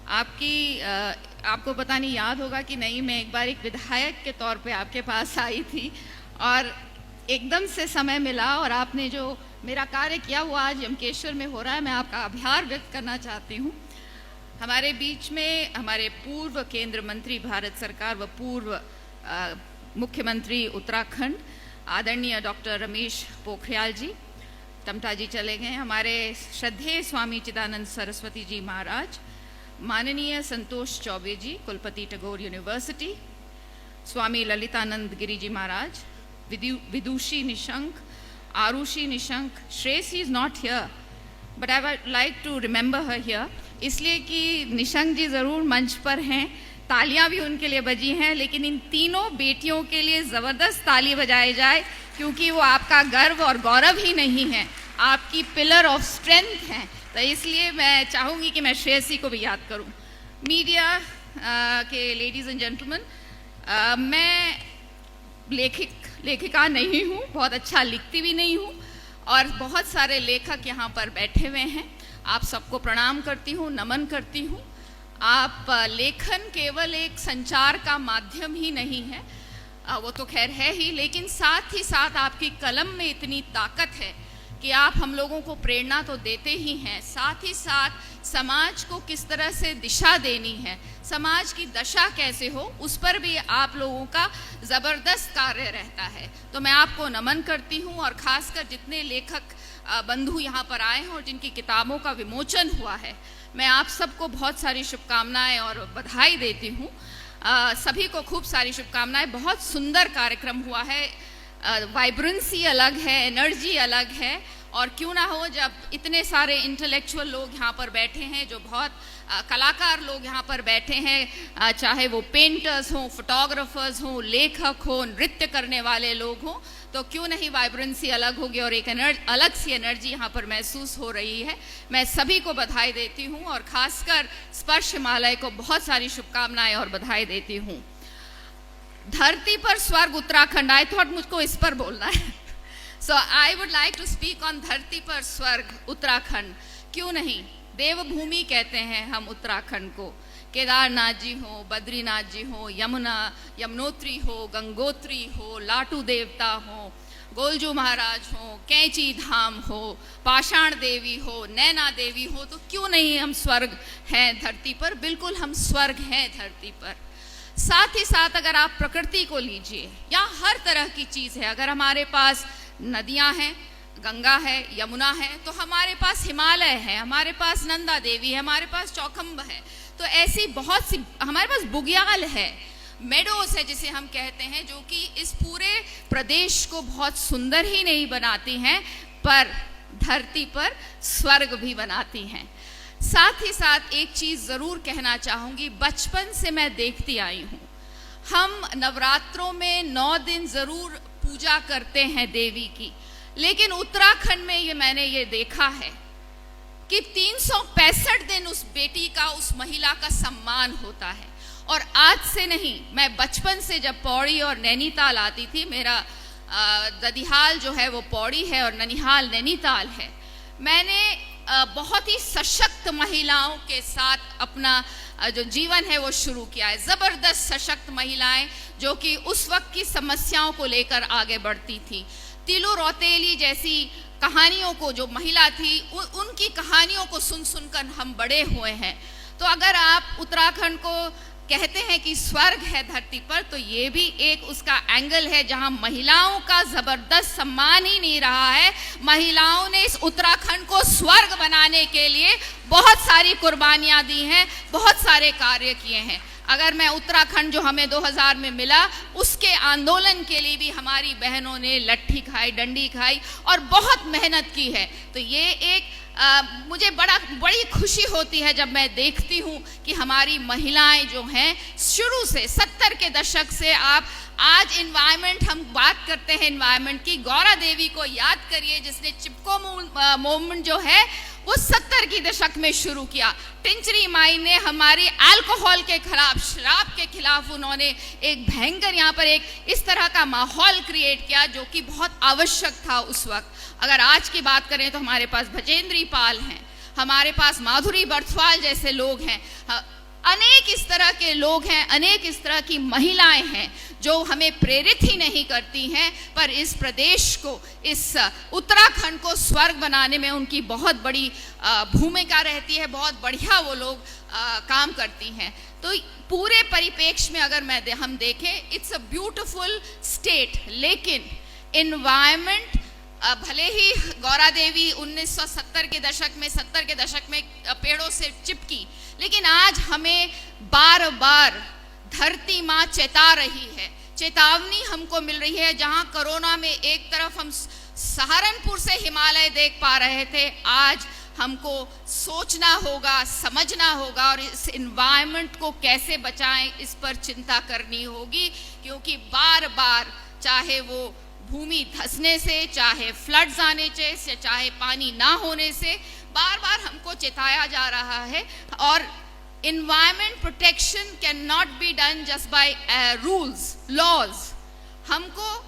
आपको पता नहीं याद होगा कि नहीं, मैं एक बार एक विधायक के तौर पे आपके पास आई थी और एकदम से समय मिला और आपने जो मेरा कार्य किया वो आज यमकेश्वर में हो रहा है। मैं आपका आभार व्यक्त करना चाहती हूँ। हमारे बीच में हमारे पूर्व केंद्र मंत्री भारत सरकार व पूर्व मुख्यमंत्री उत्तराखंड आदरणीय डॉक्टर रमेश पोखरियाल जी टमटा जी चले गए। हमारे श्रद्धेय स्वामी चिदानंद सरस्वती जी महाराज, माननीय संतोष चौबे जी कुलपति Tagore university, Swami Lalitanand Giri ji Maharaj, Vidushi Nishank, Arushi Nishank. Shreyasi is not here but I would like to remember her here, इसलिए कि निशंक जी ज़रूर मंच पर हैं, तालियां भी उनके लिए बजी हैं, लेकिन इन तीनों बेटियों के लिए ज़बरदस्त ताली बजाई जाए क्योंकि वो आपका गर्व और गौरव ही नहीं है, आपकी पिलर ऑफ स्ट्रेंथ हैं। तो इसलिए मैं चाहूँगी कि मैं श्रेयसी को भी याद करूँ। मीडिया के लेडीज़ एंड जेंटलमैन, मैं लेखिका नहीं हूँ, बहुत अच्छा लिखती भी नहीं हूँ और बहुत सारे लेखक यहाँ पर बैठे हुए हैं। आप सबको प्रणाम करती हूँ, नमन करती हूँ। आप लेखन केवल एक संचार का माध्यम ही नहीं है, वो तो खैर है ही, लेकिन साथ ही साथ आपकी कलम में इतनी ताकत है कि आप हम लोगों को प्रेरणा तो देते ही हैं, साथ ही साथ समाज को किस तरह से दिशा देनी है, समाज की दशा कैसे हो, उस पर भी आप लोगों का ज़बरदस्त कार्य रहता है। तो मैं आपको नमन करती हूँ और ख़ासकर जितने लेखक बंधु यहाँ पर आए हैं और जिनकी किताबों का विमोचन हुआ है, मैं आप सबको बहुत सारी शुभकामनाएं और बधाई देती हूँ। सभी को खूब सारी शुभकामनाएं। बहुत सुंदर कार्यक्रम हुआ है, वाइब्रेंसी अलग है, एनर्जी अलग है, और क्यों ना हो जब इतने सारे इंटेलेक्चुअल लोग यहाँ पर बैठे हैं, जो बहुत कलाकार लोग यहाँ पर बैठे हैं, चाहे वो पेंटर्स हों, फोटोग्राफर्स हों, लेखक हों, नृत्य करने वाले लोग हों, तो क्यों नहीं वाइब्रेंसी अलग होगी और एक अलग सी एनर्जी यहाँ पर महसूस हो रही है। मैं सभी को बधाई देती हूँ और ख़ासकर स्पर्श हिमालय को बहुत सारी शुभकामनाएं और बधाई देती हूँ। धरती पर स्वर्ग उत्तराखंड, आई थॉट मुझको इस पर बोलना है। So I would like to speak on धरती पर स्वर्ग उत्तराखंड। क्यों नहीं, देवभूमि कहते हैं हम उत्तराखंड को। केदारनाथ जी हो, बद्रीनाथ जी हो, यमुनोत्री हो, गंगोत्री हो, लाटू देवता हो, गोलजू महाराज हो, कैंची धाम हो, पाषाण देवी हो, नैना देवी हो, तो क्यों नहीं हम स्वर्ग हैं धरती पर। बिल्कुल हम स्वर्ग हैं धरती पर। साथ ही साथ अगर आप प्रकृति को लीजिए, यहाँ हर तरह की चीज़ है। अगर हमारे पास नदियाँ हैं, गंगा है, यमुना है, तो हमारे पास हिमालय है, हमारे पास नंदा देवी है, हमारे पास चौखंब है, तो ऐसी बहुत सी, हमारे पास बुग्याल है, मेडोस है जिसे हम कहते हैं, जो कि इस पूरे प्रदेश को बहुत सुंदर ही नहीं बनाती हैं पर धरती पर स्वर्ग भी बनाती हैं। साथ ही साथ एक चीज़ ज़रूर कहना चाहूँगी, बचपन से मैं देखती आई हूँ, हम नवरात्रों में 9 दिन ज़रूर पूजा करते हैं देवी की, लेकिन उत्तराखंड में मैंने ये देखा है कि 365 दिन उस बेटी का, उस महिला का सम्मान होता है। और आज से नहीं, मैं बचपन से जब पौड़ी और नैनीताल आती थी, मेरा ददिहाल जो है वो पौड़ी है और ननिहाल नैनीताल है, मैंने बहुत ही सशक्त महिलाओं के साथ अपना जो जीवन है वो शुरू किया है। ज़बरदस्त सशक्त महिलाएं जो कि उस वक्त की समस्याओं को लेकर आगे बढ़ती थी। तिलू रौतेली जैसी कहानियों को, जो महिला थी, उनकी कहानियों को सुन सुनकर हम बड़े हुए हैं। तो अगर आप उत्तराखंड को कहते हैं कि स्वर्ग है धरती पर, तो ये भी एक उसका एंगल है जहां महिलाओं का ज़बरदस्त सम्मान ही नहीं रहा है। महिलाओं ने इस उत्तराखंड को स्वर्ग बनाने के लिए बहुत सारी कुर्बानियां दी हैं, बहुत सारे कार्य किए हैं। अगर मैं उत्तराखंड जो हमें 2000 में मिला, उसके आंदोलन के लिए भी हमारी बहनों ने लट्ठी खाई, डंडी खाई और बहुत मेहनत की है। तो ये एक मुझे बड़ी खुशी होती है जब मैं देखती हूँ कि हमारी महिलाएं जो हैं, शुरू से 70 के दशक से आप आज इन्वायरमेंट, हम बात करते हैं इन्वायरमेंट की, गौरा देवी को याद करिए जिसने चिपको मूवमेंट जो है वो 70 की दशक में शुरू किया। टिंचरी माई ने हमारी अल्कोहल के खिलाफ, शराब के खिलाफ उन्होंने एक भयंकर यहाँ पर एक इस तरह का माहौल क्रिएट किया जो कि बहुत आवश्यक था उस वक्त। अगर आज की बात करें तो हमारे पास भजेंद्री पाल हैं, हमारे पास माधुरी बर्थवाल जैसे लोग हैं, अनेक इस तरह के लोग हैं, अनेक इस तरह की महिलाएं हैं जो हमें प्रेरित ही नहीं करती हैं, पर इस प्रदेश को, इस उत्तराखंड को स्वर्ग बनाने में उनकी बहुत बड़ी भूमिका रहती है, बहुत बढ़िया वो लोग काम करती हैं। तो पूरे परिप्रेक्ष्य में अगर हम देखें, इट्स अ ब्यूटीफुल स्टेट, लेकिन एनवायरनमेंट, भले ही गौरा देवी 1970 के दशक में 70 के दशक में पेड़ों से चिपकी, लेकिन आज हमें बार बार धरती माँ चेता रही है, चेतावनी हमको मिल रही है। जहाँ कोरोना में एक तरफ हम सहारनपुर से हिमालय देख पा रहे थे, आज हमको सोचना होगा, समझना होगा और इस एनवायरनमेंट को कैसे बचाएं, इस पर चिंता करनी होगी। क्योंकि बार बार चाहे वो भूमि धंसने से, चाहे फ्लड्स आने से, चाहे पानी ना होने से, बार बार हमको चेताया जा रहा है। और environment protection can not be done just by rules, laws. हमको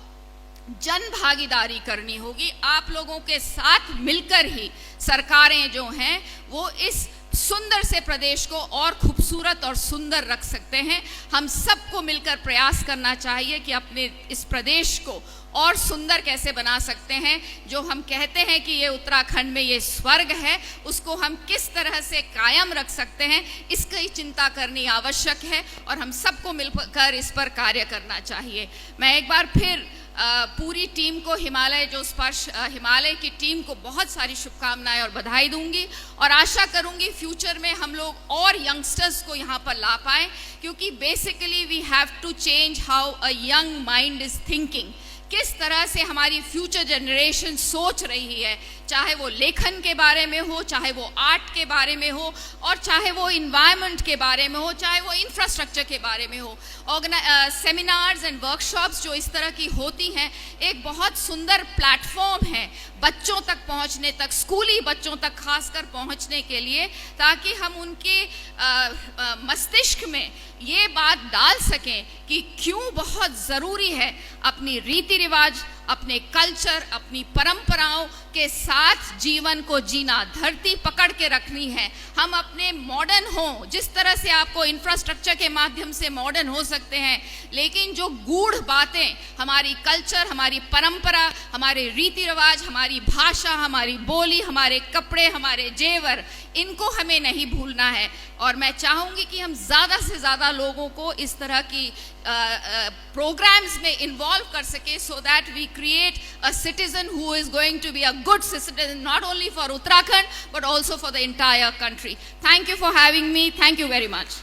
जन भागीदारी करनी होगी। आप लोगों के साथ मिलकर ही सरकारें जो हैं वो इस सुंदर से प्रदेश को और खूबसूरत और सुंदर रख सकते हैं। हम सबको मिलकर प्रयास करना चाहिए कि अपने इस प्रदेश को और सुंदर कैसे बना सकते हैं। जो हम कहते हैं कि ये उत्तराखंड में ये स्वर्ग है, उसको हम किस तरह से कायम रख सकते हैं, इसकी चिंता करनी आवश्यक है और हम सबको मिलकर इस पर कार्य करना चाहिए। मैं एक बार फिर पूरी टीम को, हिमालय जो स्पर्श हिमालय की टीम को बहुत सारी शुभकामनाएं और बधाई दूंगी और आशा करूंगी फ्यूचर में हम लोग और यंगस्टर्स को यहाँ पर ला पाएं, क्योंकि basically we have to change how a young mind is thinking. किस तरह से हमारी फ्यूचर जनरेशन सोच रही है, चाहे वो लेखन के बारे में हो, चाहे वो आर्ट के बारे में हो, और चाहे वो इन्वायरमेंट के बारे में हो, चाहे वो इंफ्रास्ट्रक्चर के बारे में हो। सेमिनार्स एंड वर्कशॉप्स जो इस तरह की होती हैं, एक बहुत सुंदर प्लेटफॉर्म है बच्चों तक पहुंचने तक, स्कूली बच्चों तक खासकर पहुंचने के लिए, ताकि हम उनके मस्तिष्क में ये बात डाल सकें कि क्यों बहुत ज़रूरी है अपनी रीति रिवाज, अपने कल्चर, अपनी परंपराओं के साथ जीवन को जीना, धरती पकड़ के रखनी है। हम अपने मॉडर्न हो, जिस तरह से आपको इंफ्रास्ट्रक्चर के माध्यम से मॉडर्न हो सकते हैं, लेकिन जो गूढ़ बातें, हमारी कल्चर, हमारी परंपरा, हमारे रीति रिवाज, हमारी भाषा, हमारी बोली, हमारे कपड़े, हमारे जेवर, इनको हमें नहीं भूलना है। और मैं चाहूँगी कि हम ज़्यादा से ज़्यादा लोगों को इस तरह की प्रोग्राम्स में इन्वॉल्व कर सके, so that we create a citizen who is going to be a good citizen not only for Uttarakhand but also for the entire country. Thank you for having me. Thank you very much.